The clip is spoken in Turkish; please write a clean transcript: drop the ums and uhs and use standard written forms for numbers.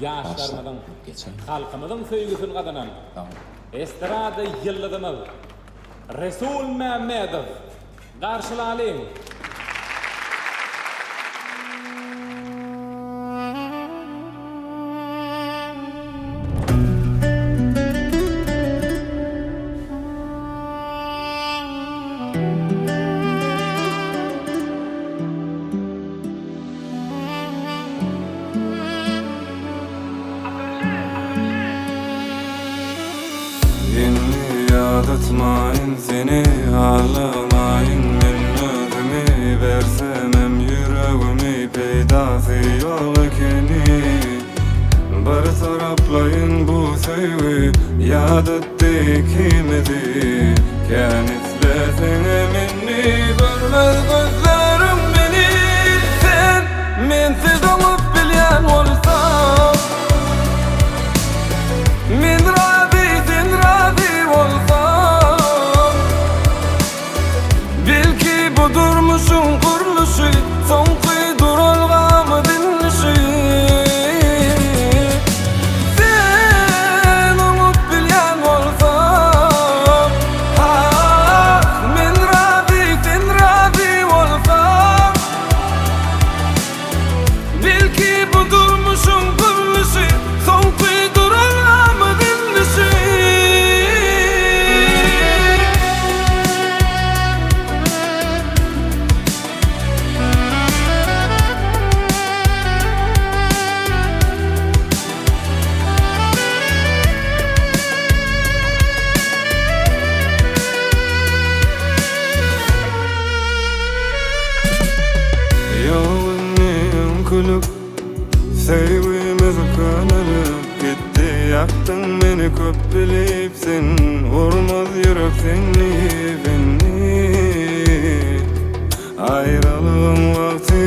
Yaşlarımızın, halkımızın söýgüsini gazanan estrada yıldızımız Resul Mehmedov garşylalyň. Beni yadatmayın, seni ağlamayın. Men özümi versemem yüreğimi, peydası yok ekeni. Bir taraplayın bu sevgi, yadatdı ikimizi. Kenetlersene minni, görmez gözlerim beni. Sen mensiz olup bilyen olsan, min razı olsam, bil ki bu durmuşun kuruluşu, son kıydırılgamı dinlişi. Sen umut bilyen olsam, min razı olsam, bil ki bu durmuşun kuruluşu, son kıydırılgamı dinlişi. Yolun kulüp sevgimiz kanalıp gitti. Yaktın beni köp bilipsin, vurmaz yürek seni beni. Ayrılığın vakti